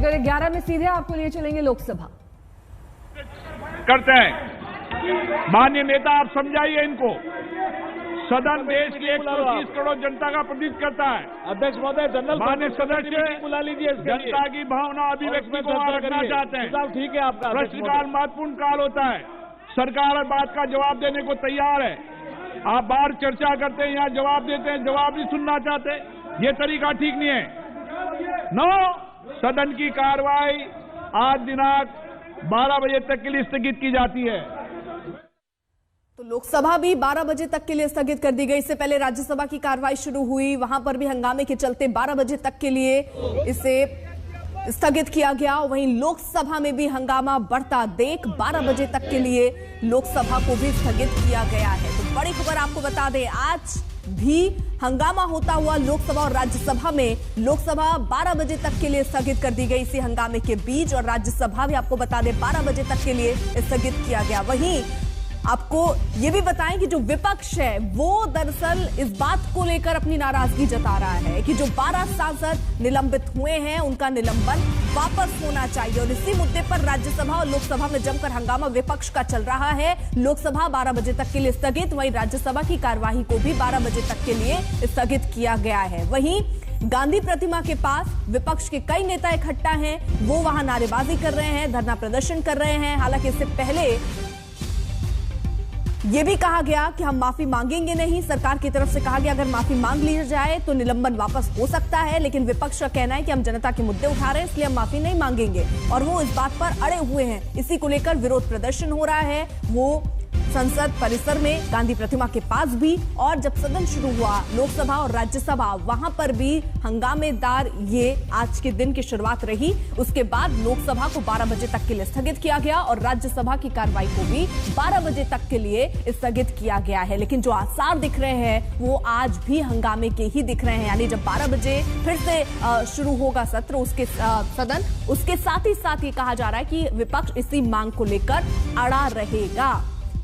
और 1:11 में सीधे आपको लिए चलेंगे लोकसभा करते हैं। माननीय नेता, आप समझाइए इनको। सदन देश की 130 करोड़ जनता का प्रतिनिधित्व करता है। अध्यक्ष महोदय, जनरल माननीय सदस्य बुला लीजिए। जनता की भावना अभिव्यक्ति को रखना चाहते हैं। ठीक है, आपका प्रश्नकाल महत्वपूर्ण काल होता है। सरकार हर बात का जवाब देने को तैयार है। आप बाहर चर्चा करते हैं, यहाँ जवाब देते हैं, जवाब नहीं सुनना चाहते। ये तरीका ठीक नहीं है। नो, सदन की कार्रवाई आज दिनांक 12 बजे तक के लिए स्थगित की जाती है। तो लोकसभा भी 12 बजे तक के लिए स्थगित कर दी गई। इससे पहले राज्यसभा की कार्रवाई शुरू हुई, वहां पर भी हंगामे के चलते 12 बजे तक के लिए इसे स्थगित किया गया। वहीं लोकसभा में भी हंगामा बढ़ता देख 12 बजे तक के लिए लोकसभा को भी स्थगित किया गया है। तो बड़ी खबर आपको बता दें, आज भी हंगामा होता हुआ लोकसभा और राज्यसभा में। लोकसभा 12 बजे तक के लिए स्थगित कर दी गई इसी हंगामे के बीच, और राज्यसभा भी आपको बता दें 12 बजे तक के लिए स्थगित किया गया। वहीं आपको ये भी बताएं कि जो विपक्ष है वो दरअसल इस बात को लेकर अपनी नाराजगी जता रहा है कि जो 12 सांसद निलंबित हुए हैं उनका निलंबन वापस होना चाहिए। और इसी मुद्दे पर राज्यसभा और लोकसभा में जमकर हंगामा विपक्ष का चल रहा है। लोकसभा 12 बजे तक के लिए स्थगित, वहीं राज्यसभा की कार्यवाही को भी 12 बजे तक के लिए स्थगित किया गया है। वहीं गांधी प्रतिमा के पास विपक्ष के कई नेता इकट्ठा हैं, वो वहां नारेबाजी कर रहे हैं, धरना प्रदर्शन कर रहे हैं। हालांकि इससे पहले यह भी कहा गया कि हम माफी मांगेंगे नहीं। सरकार की तरफ से कहा गया अगर माफी मांग ली जाए तो निलंबन वापस हो सकता है, लेकिन विपक्ष का कहना है कि हम जनता के मुद्दे उठा रहे हैं इसलिए हम माफी नहीं मांगेंगे, और वो इस बात पर अड़े हुए हैं। इसी को लेकर विरोध प्रदर्शन हो रहा है, वो संसद परिसर में गांधी प्रतिमा के पास भी, और जब सदन शुरू हुआ लोकसभा और राज्यसभा वहां पर भी हंगामेदार ये आज के दिन की शुरुआत रही। उसके बाद लोकसभा को 12 बजे तक के लिए स्थगित किया गया और राज्यसभा की कार्रवाई को भी 12 बजे तक के लिए स्थगित किया गया है। लेकिन जो आसार दिख रहे हैं वो आज भी हंगामे के ही दिख रहे हैं, यानी जब 12 बजे फिर से शुरू होगा सत्र, उसके सदन, उसके साथ ही ये कहा जा रहा है कि विपक्ष इसी मांग को लेकर अड़ा रहेगा।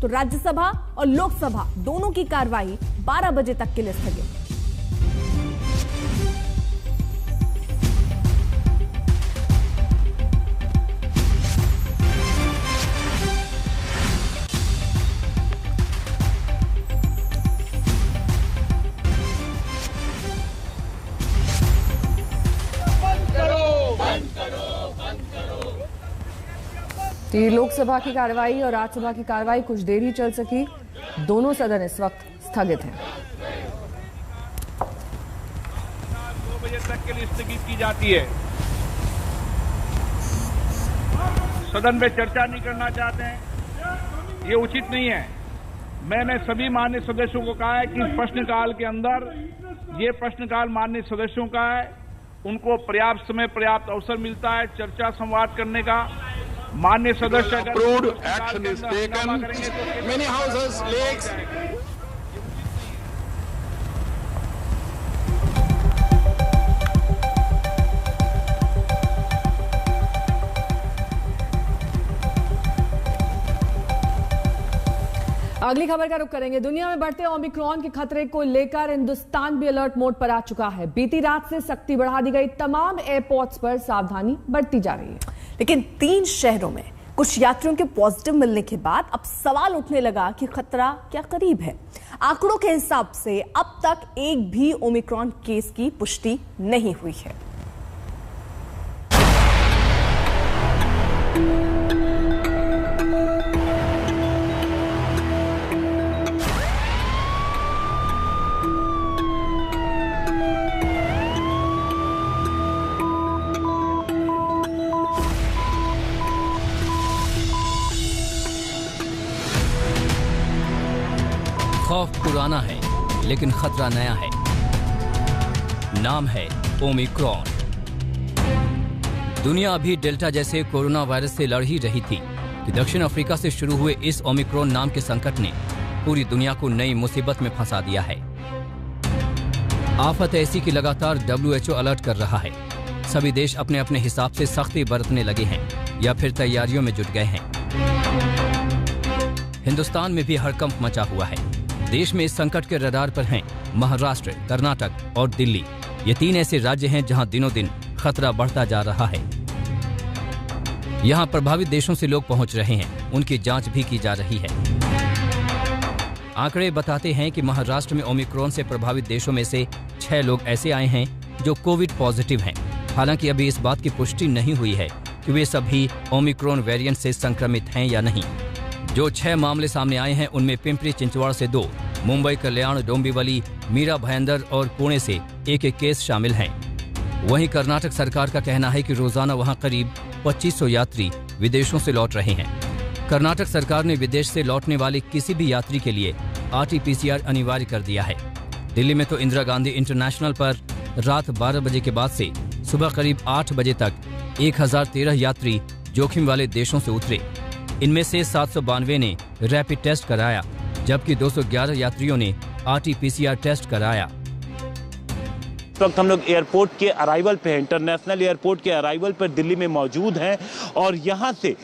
तो राज्यसभा और लोकसभा दोनों की कार्रवाई 12 बजे तक के लिए स्थगित। तो ये लोकसभा की कार्रवाई और राज्यसभा की कार्रवाई कुछ देर ही चल सकी। दोनों सदन इस वक्त स्थगित हैं। 2 बजे तक के लिए स्थगित की जाती है। सदन में चर्चा नहीं करना चाहते हैं, ये उचित नहीं है। मैंने सभी माननीय सदस्यों को कहा है कि प्रश्नकाल के अंदर, ये प्रश्नकाल माननीय सदस्यों का है, उनको पर्याप्त समय, पर्याप्त अवसर मिलता है चर्चा संवाद करने का। माननीय सदस्य approved action is taken. Many houses lakes. अगली खबर का रुख करेंगे। दुनिया में बढ़ते ओमिक्रॉन के खतरे को लेकर हिंदुस्तान भी अलर्ट मोड पर आ चुका है। बीती रात से सख्ती बढ़ा दी गई, तमाम एयरपोर्ट्स पर सावधानी बरती जा रही है। लेकिन 3 शहरों में कुछ यात्रियों के पॉजिटिव मिलने के बाद अब सवाल उठने लगा कि खतरा क्या करीब है। आंकड़ों के हिसाब से अब तक एक भी ओमिक्रॉन केस की पुष्टि नहीं हुई है। खौफ पुराना है लेकिन खतरा नया है। नाम है ओमिक्रॉन। दुनिया अभी डेल्टा जैसे कोरोना वायरस से लड़ ही रही थी कि दक्षिण अफ्रीका से शुरू हुए इस ओमिक्रॉन नाम के संकट ने पूरी दुनिया को नई मुसीबत में फंसा दिया है। आफत ऐसी कि लगातार WHO अलर्ट कर रहा है। सभी देश अपने अपने हिसाब से सख्ती बरतने लगे हैं या फिर तैयारियों में जुट गए हैं। हिंदुस्तान में भी हड़कंप मचा हुआ है। देश में इस संकट के रडार पर हैं महाराष्ट्र, कर्नाटक और दिल्ली। ये 3 ऐसे राज्य हैं जहां दिनों दिन खतरा बढ़ता जा रहा है। यहाँ प्रभावित देशों से लोग पहुंच रहे हैं, उनकी जांच भी की जा रही है। आंकड़े बताते हैं कि महाराष्ट्र में ओमिक्रॉन से प्रभावित देशों में से 6 लोग ऐसे आए हैं जो कोविड पॉजिटिव हैं। हालांकि अभी इस बात की पुष्टि नहीं हुई है कि वे सभी ओमिक्रॉन वेरिएंट से संक्रमित हैं या नहीं। जो 6 मामले सामने आए हैं उनमें पिंपरी चिंचवड़ से 2, मुंबई, कल्याण, डोंबिवली, मीरा भाईंदर और पुणे से एक केस शामिल हैं। वहीं कर्नाटक सरकार का कहना है कि रोजाना वहां करीब 2500 यात्री विदेशों से लौट रहे हैं। कर्नाटक सरकार ने विदेश से लौटने वाले किसी भी यात्री के लिए RT-PCR अनिवार्य कर दिया है। दिल्ली में तो इंदिरा गांधी इंटरनेशनल पर रात 12 बजे के बाद से सुबह करीब 8 बजे तक 1013 यात्री जोखिम वाले देशों से उतरे। इनमें से 792 ने रैपिड टेस्ट कराया, जबकि 211 यात्रियों ने RT-PCR टेस्ट कराया। इस वक्त हम लोग एयरपोर्ट के अराइवल पे हैं, इंटरनेशनल एयरपोर्ट के अराइवल पर दिल्ली में मौजूद हैं और यहाँ से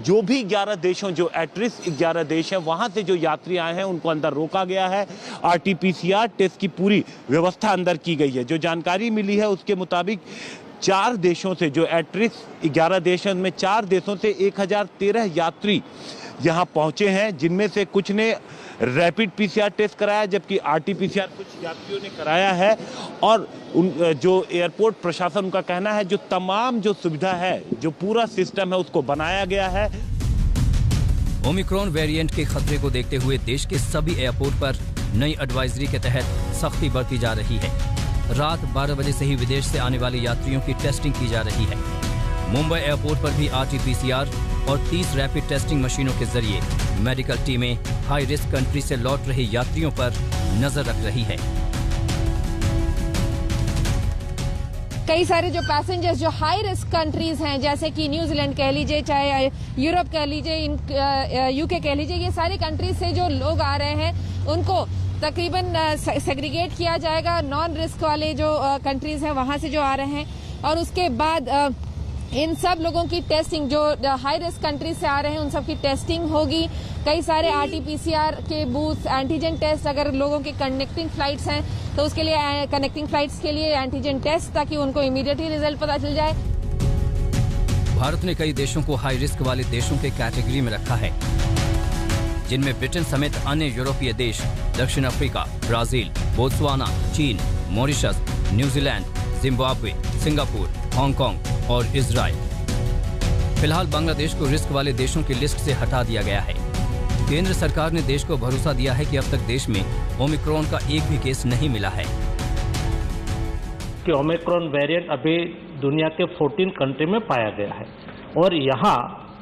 जो भी 11 देशों, जो एट रिस्क 11 देश हैं, वहाँ से जो यात्री आए हैं उनको अंदर रोका गया है। RT-PCR टेस्ट की पूरी व्यवस्था अंदर की गई है। जो जानकारी मिली है उसके मुताबिक 4 देशों से, जो एट रिस्क 11 देशों में 4 देशों से 1013 यात्री यहाँ पहुँचे हैं, जिनमें से कुछ ने रैपिड PCR टेस्ट कराया, जबकि RT-PCR कुछ यात्रियों ने कराया है। और जो एयरपोर्ट प्रशासन, उनका कहना है जो तमाम जो सुविधा है, जो पूरा सिस्टम है, उसको बनाया गया है। ओमिक्रॉन वेरिएंट के खतरे को देखते हुए देश के सभी एयरपोर्ट पर नई एडवाइजरी के तहत सख्ती बरती जा रही है। रात 12 बजे से ही विदेश से आने वाले यात्रियों की टेस्टिंग की जा रही है। मुंबई एयरपोर्ट पर भी RT-PCR और 30 रैपिड टेस्टिंग मशीनों के जरिए मेडिकल टीमें हाई रिस्क कंट्री से लौट रहे यात्रियों पर नजर रख रही है। कई सारे जो पैसेंजर्स जो हाई रिस्क कंट्रीज हैं, जैसे कि न्यूजीलैंड कह लीजिए, चाहे यूरोप कह लीजिए, UK कह लीजिए, ये सारी कंट्रीज से जो लोग आ रहे हैं उनको तकरीबन सेग्रीगेट किया जाएगा। नॉन रिस्क वाले जो कंट्रीज हैं वहां से जो आ रहे हैं, और उसके बाद इन सब लोगों की टेस्टिंग, जो हाई रिस्क कंट्रीज से आ रहे हैं उन सब की टेस्टिंग होगी। कई सारे RT-PCR के बूथ, एंटीजन टेस्ट, अगर लोगों के कनेक्टिंग फ्लाइट्स हैं तो उसके लिए कनेक्टिंग फ्लाइट्स के लिए एंटीजन टेस्ट, ताकि उनको इमीडिएटली रिजल्ट पता चल जाए। भारत ने कई देशों को हाई रिस्क वाले देशों के कैटेगरी में रखा है, जिनमें ब्रिटेन समेत अन्य यूरोपीय देश, दक्षिण अफ्रीका, ब्राजील, बोत्सवाना, चीन, Mauritius, New Zealand, Zimbabwe, Singapore, Hong Kong और इजराइल। फिलहाल बांग्लादेश को रिस्क वाले देशों की लिस्ट से हटा दिया गया है। केंद्र सरकार ने देश को भरोसा दिया है कि अब तक देश में ओमिक्रॉन का एक भी केस नहीं मिला है। कि ओमिक्रॉन वेरिएंट अभी दुनिया के 14 कंट्री में पाया गया है और यहाँ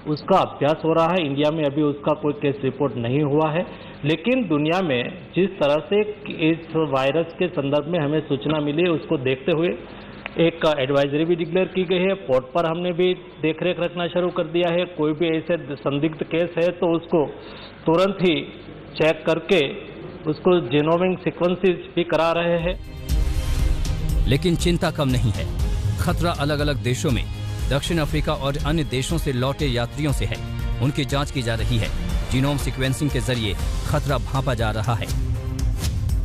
उसका अभ्यास हो रहा है। इंडिया में अभी उसका कोई केस रिपोर्ट नहीं हुआ है, लेकिन दुनिया में जिस तरह से इस वायरस के संदर्भ में हमें सूचना मिली है, उसको देखते हुए एक एडवाइजरी भी डिक्लेयर की गई है। पोर्ट पर हमने भी देखरेख रखना शुरू कर दिया है। कोई भी ऐसे संदिग्ध केस है तो उसको तुरंत ही चेक करके उसको जीनोमिक सीक्वेंसेस भी करा रहे हैं। लेकिन चिंता कम नहीं है। खतरा अलग अलग देशों में, दक्षिण अफ्रीका और अन्य देशों से लौटे यात्रियों से है। उनकी जांच की जा रही है। जीनोम सीक्वेंसिंग के जरिए खतरा भांपा जा रहा है।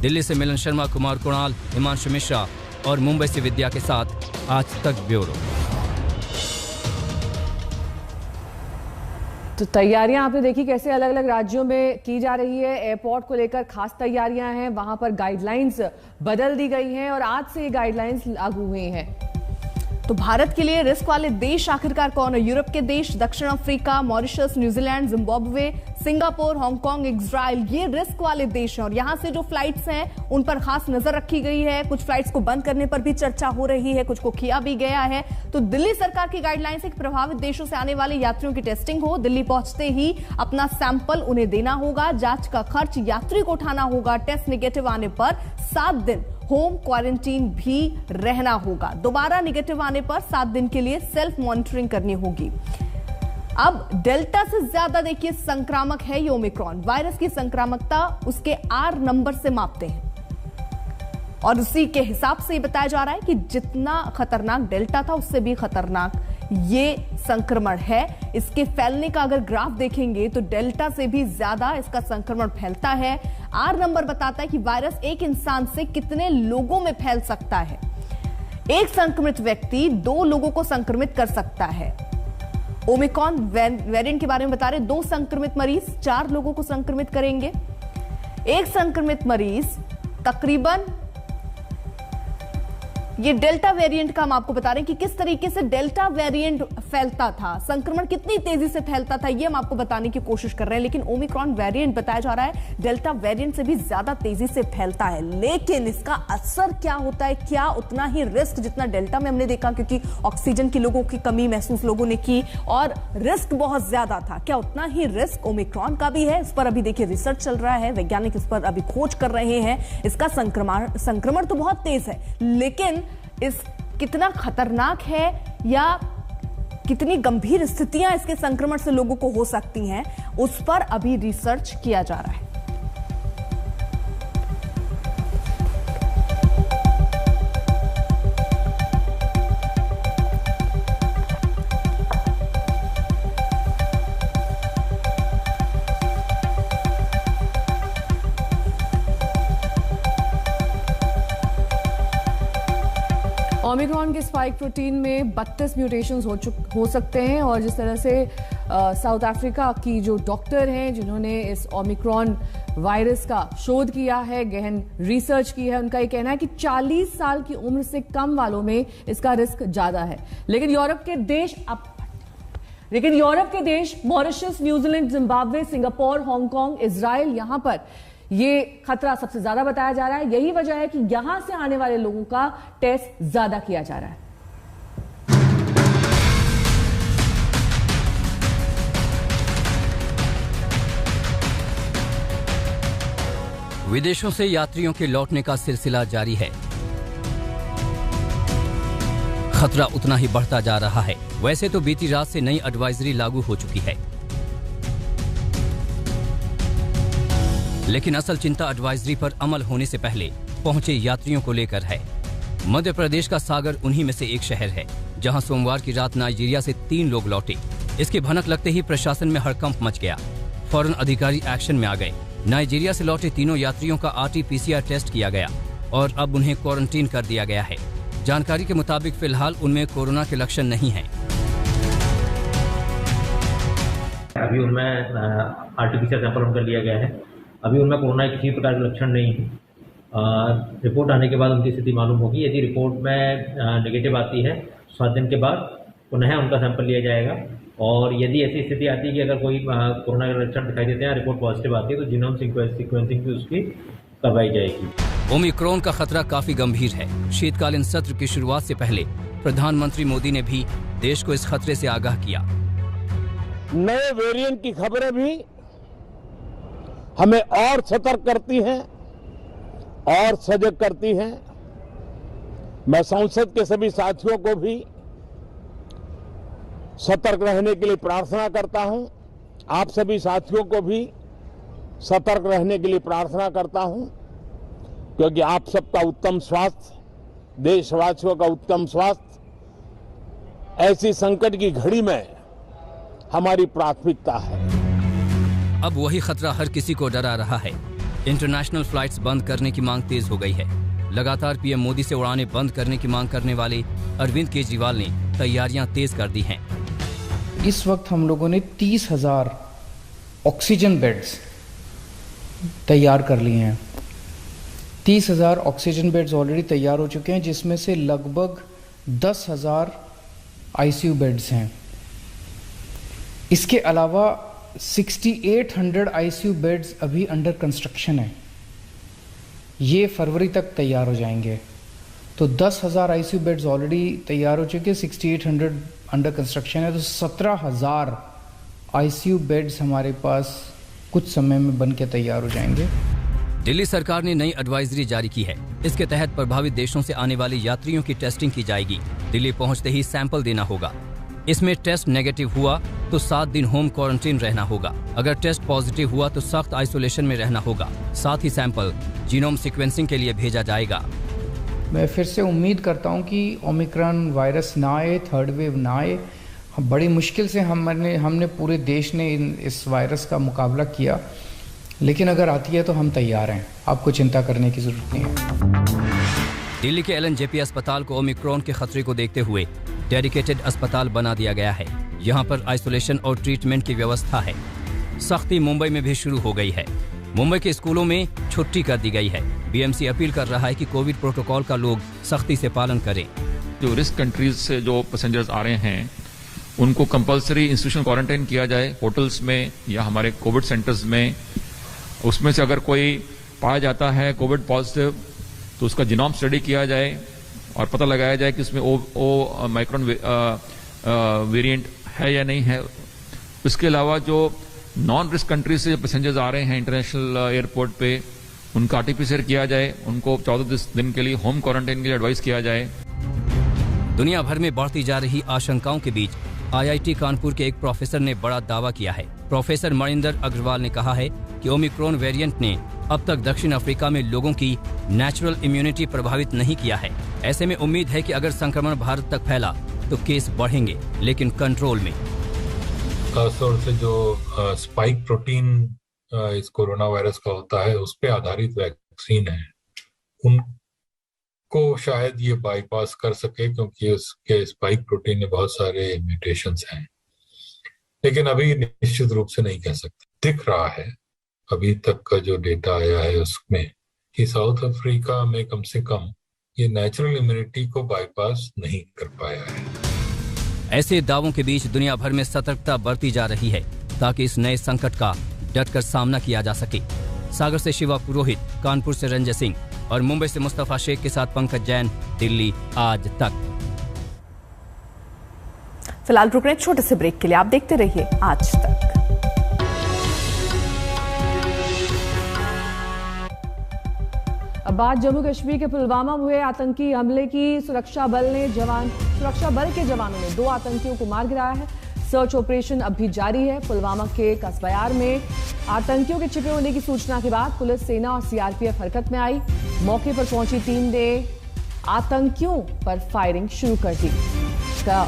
दिल्ली से मिलन शर्मा, कुमार कुणाल, हिमांशु मिश्रा और मुंबई से विद्या के साथ आज तक ब्यूरो। तो तैयारियां आपने देखी कैसे अलग अलग राज्यों में की जा रही है। एयरपोर्ट को लेकर खास तैयारियां हैं, वहां पर गाइडलाइंस बदल दी गई हैं और आज से ये गाइडलाइंस लागू हुई हैं। तो भारत के लिए रिस्क वाले देश आखिरकार कौन है? यूरोप के देश, दक्षिण Africa, Mauritius, New Zealand, Zimbabwe, Singapore, Hong Kong, Israel, ये रिस्क वाले देश हैं और यहां से जो फ्लाइट्स हैं उन पर खास नजर रखी गई है। कुछ फ्लाइट्स को बंद करने पर भी चर्चा हो रही है, कुछ को किया भी गया है। तो दिल्ली सरकार की गाइडलाइंस है कि प्रभावित देशों से आने वाले यात्रियों की टेस्टिंग हो। दिल्ली पहुंचते ही अपना सैंपल उन्हें देना होगा, जांच का खर्च यात्री को उठाना होगा। टेस्ट निगेटिव आने पर 7 दिन होम क्वारंटीन भी रहना होगा। दोबारा निगेटिव आने पर 7 दिन के लिए सेल्फ मॉनिटरिंग करनी होगी। अब डेल्टा से ज्यादा देखिए संक्रामक है ये ओमिक्रॉन। वायरस की संक्रामकता उसके R नंबर से मापते हैं और उसी के हिसाब से बताया जा रहा है कि जितना खतरनाक डेल्टा था उससे भी खतरनाक ये संक्रमण है। इसके फैलने का अगर ग्राफ देखेंगे तो डेल्टा से भी ज्यादा इसका संक्रमण फैलता है। R नंबर बताता है कि वायरस एक इंसान से कितने लोगों में फैल सकता है। एक संक्रमित व्यक्ति 2 लोगों को संक्रमित कर सकता है ओमिक्रॉन वेरिएंट के बारे में बता रहे हैं। 2 संक्रमित मरीज 4 लोगों को संक्रमित करेंगे। एक संक्रमित मरीज तकरीबन, ये डेल्टा वेरिएंट का हम आपको बता रहे हैं कि किस तरीके से डेल्टा वेरिएंट फैलता था, संक्रमण कितनी तेजी से फैलता था, ये हम आपको बताने की कोशिश कर रहे हैं। लेकिन ओमिक्रॉन वेरिएंट बताया जा रहा है डेल्टा वेरिएंट से भी ज्यादा तेजी से फैलता है। लेकिन इसका असर क्या होता है, क्या उतना ही रिस्क जितना डेल्टा में हमने देखा, क्योंकि ऑक्सीजन की लोगों की कमी महसूस लोगों ने की और रिस्क बहुत ज्यादा था, क्या उतना ही रिस्क ओमिक्रॉन का भी है? इस पर अभी देखिए रिसर्च चल रहा है, वैज्ञानिक इस पर अभी खोज कर रहे हैं। इसका संक्रमण तो बहुत तेज है, लेकिन इस कितना खतरनाक है या कितनी गंभीर स्थितियां इसके संक्रमण से लोगों को हो सकती हैं, उस पर अभी रिसर्च किया जा रहा है। ओमिक्रॉन के स्पाइक प्रोटीन में 32 म्यूटेशंस हो सकते हैं और जिस तरह से साउथ अफ्रीका की जो डॉक्टर हैं जिन्होंने इस ओमिक्रॉन वायरस का शोध किया है, गहन रिसर्च की है, उनका ये कहना है कि 40 साल की उम्र से कम वालों में इसका रिस्क ज्यादा है। लेकिन यूरोप के देश Mauritius, New Zealand, Zimbabwe, Singapore, Hong Kong, Israel, यहां पर ये खतरा सबसे ज्यादा बताया जा रहा है। यही वजह है कि यहां से आने वाले लोगों का टेस्ट ज्यादा किया जा रहा है। विदेशों से यात्रियों के लौटने का सिलसिला जारी है। खतरा उतना ही बढ़ता जा रहा है। वैसे तो बीती रात से नई एडवाइजरी लागू हो चुकी है, लेकिन असल चिंता एडवाइजरी पर अमल होने से पहले पहुंचे यात्रियों को लेकर है। मध्य प्रदेश का सागर उन्हीं में से एक शहर है, जहां सोमवार की रात नाइजीरिया से 3 लोग लौटे। इसकी भनक लगते ही प्रशासन में हड़कंप मच गया। फौरन अधिकारी एक्शन में आ गए। नाइजीरिया से लौटे तीनों यात्रियों का RT-PCR टेस्ट किया गया और अब उन्हें क्वारंटीन कर दिया गया है। जानकारी के मुताबिक फिलहाल उनमें कोरोना के लक्षण नहीं हैं। अभी उनमें RT-PCR सैंपल उनका लिया गया है। अभी उनमें कोरोना के किसी प्रकार के लक्षण नहीं है। रिपोर्ट आने के बाद उनकी स्थिति मालूम होगी। यदि रिपोर्ट में नेगेटिव आती है 7 दिन के बाद पुनः उनका सैंपल लिया जाएगा और यदि ऐसी स्थिति आती है कि अगर कोई कोरोना के लक्षण दिखाई देते हैं, रिपोर्ट पॉजिटिव आती है, तो जीनोम सीक्वेंसिंग की उसकी करवाई जाएगी। ओमिक्रॉन का खतरा काफी गंभीर है। शीतकालीन सत्र की शुरुआत से पहले प्रधानमंत्री मोदी ने भी देश को इस खतरे से आगाह किया। नए वेरिएंट की खबरें भी हमें और सतर्क करती हैं और सजग करती हैं। मैं संसद के सभी साथियों को भी सतर्क रहने के लिए प्रार्थना करता हूं। आप सभी साथियों को भी सतर्क रहने के लिए प्रार्थना करता हूं, क्योंकि आप सबका उत्तम स्वास्थ्य, देशवासियों का उत्तम स्वास्थ्य ऐसी संकट की घड़ी में हमारी प्राथमिकता है। अब वही खतरा हर किसी को डरा रहा है। इंटरनेशनल फ्लाइट्स बंद करने की मांग तेज हो गई है। लगातार पीएम मोदी से उड़ानें बंद करने की मांग करने वाले अरविंद केजरीवाल ने तैयारियां तेज कर दी हैं। इस वक्त हम लोगों ने 30,000 ऑक्सीजन बेड्स तैयार कर लिए हैं। 30,000 ऑक्सीजन बेड्स ऑलरेडी तैयार हो चुके हैं, जिसमें से लगभग 10,000 आईसीयू बेड्स हैं। इसके अलावा 6800 आईसीयू बेड्स अभी अंडर कंस्ट्रक्शन है। ये फरवरी तक तैयार हो जाएंगे। तो 10,000 आईसीयू बेड्स ऑलरेडी तैयार हो चुके हैं, 6800 अंडर कंस्ट्रक्शन है। तो 17,000 आईसीयू बेड्स हमारे पास कुछ समय में बन के तैयार हो जाएंगे। दिल्ली सरकार ने नई एडवाइजरी जारी की है। इसके तहत प्रभावित देशों से आने वाले यात्रियों की टेस्टिंग की जाएगी। दिल्ली पहुंचते ही सैंपल देना होगा। इसमें टेस्ट नेगेटिव हुआ तो 7 दिन होम क्वारंटीन रहना होगा। अगर टेस्ट पॉजिटिव हुआ तो सख्त आइसोलेशन में रहना होगा। साथ ही सैंपल जीनोम सीक्वेंसिंग के लिए भेजा जाएगा। मैं फिर से उम्मीद करता हूं कि ओमिक्रॉन वायरस ना आए, थर्ड वेव ना आए। बड़ी मुश्किल से हमने पूरे देश ने इस वायरस का मुकाबला किया, लेकिन अगर आती है तो हम तैयार हैं। आपको चिंता करने की जरूरत नहीं है। दिल्ली के LNJP अस्पताल को ओमिक्रॉन के खतरे को देखते हुए डेडिकेटेड अस्पताल बना दिया गया है। यहाँ पर आइसोलेशन और ट्रीटमेंट की व्यवस्था है। सख्ती मुंबई में भी शुरू हो गई है। मुंबई के स्कूलों में छुट्टी कर दी गई है। बीएमसी अपील कर रहा है कि कोविड प्रोटोकॉल का लोग सख्ती से पालन करें। जो रिस्क कंट्रीज से जो पैसेंजर्स आ रहे हैं उनको कंपलसरी इंस्टीट्यूशनल क्वारंटाइन किया जाए, होटल्स में या हमारे कोविड सेंटर्स में। उसमें से अगर कोई पाया जाता है कोविड पॉजिटिव तो उसका जीनोम स्टडी किया जाए और पता लगाया जाए कि उसमें ओमिक्रॉन वेरिएंट है या नहीं है। इसके अलावा जो नॉन रिस्क कंट्रीज से पैसेंजर्स आ रहे हैं इंटरनेशनल एयरपोर्ट पे, उनका आरटीपीसीआर किया जाए, उनको 14 दिन के लिए होम क्वारंटाइन के लिए एडवाइस किया जाए। दुनिया भर में बढ़ती जा रही आशंकाओं के बीच आईआईटी कानपुर के एक प्रोफेसर ने बड़ा दावा किया है। प्रोफेसर मणिंदर अग्रवाल ने कहा है कि ओमिक्रॉन वेरिएंट ने अब तक दक्षिण अफ्रीका में लोगों की नेचुरल इम्यूनिटी प्रभावित नहीं किया है। ऐसे में उम्मीद है कि अगर संक्रमण भारत तक फैला तो केस बढ़ेंगे, लेकिन कंट्रोल में। खासतौर से जो स्पाइक प्रोटीन इस कोरोना वायरस का होता है उस पे आधारित वैक्सीन है, उनको शायद ये बाईपास कर सके क्योंकि उसके स्पाइक प्रोटीन में बहुत सारे म्यूटेशंस हैं। लेकिन अभी निश्चित रूप से नहीं कह सकते। दिख रहा है अभी तक का जो डेटा आया है उसमें कि साउथ अफ्रीका में कम से कम ये नेचुरल इम्यूनिटी को बाईपास नहीं कर पाया है। ऐसे दावों के बीच दुनिया भर में सतर्कता बरती जा रही है ताकि इस नए संकट का डटकर सामना किया जा सके। सागर से शिवा पुरोहित, कानपुर से रंजय सिंह और मुंबई से मुस्तफा शेख के साथ पंकज जैन, दिल्ली आज तक। फिलहाल रुक रहे हैं छोटे से ब्रेक के लिए, आप देखते रहिए आज तक। अब बात जम्मू कश्मीर के पुलवामा में हुए आतंकी हमले की। सुरक्षा बल के जवानों ने 2 आतंकियों को मार गिराया है। सर्च ऑपरेशन अब भी जारी है। पुलवामा के कसबयार में आतंकियों के छिपे होने की सूचना के बाद पुलिस, सेना और सीआरपीएफ हरकत में आई। मौके पर पहुंची टीम ने आतंकियों पर फायरिंग शुरू कर दी। इसका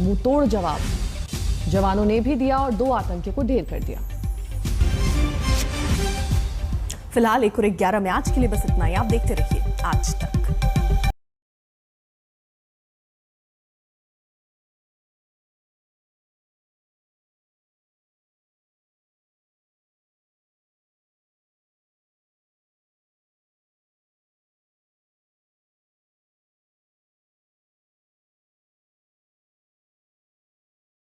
मुंहतोड़ जवाब जवानों ने भी दिया और 2 आतंकियों को ढेर कर दिया। फिलहाल 1 और 11 में आज के लिए बस इतना ही। आप देखते रहिए आज तक।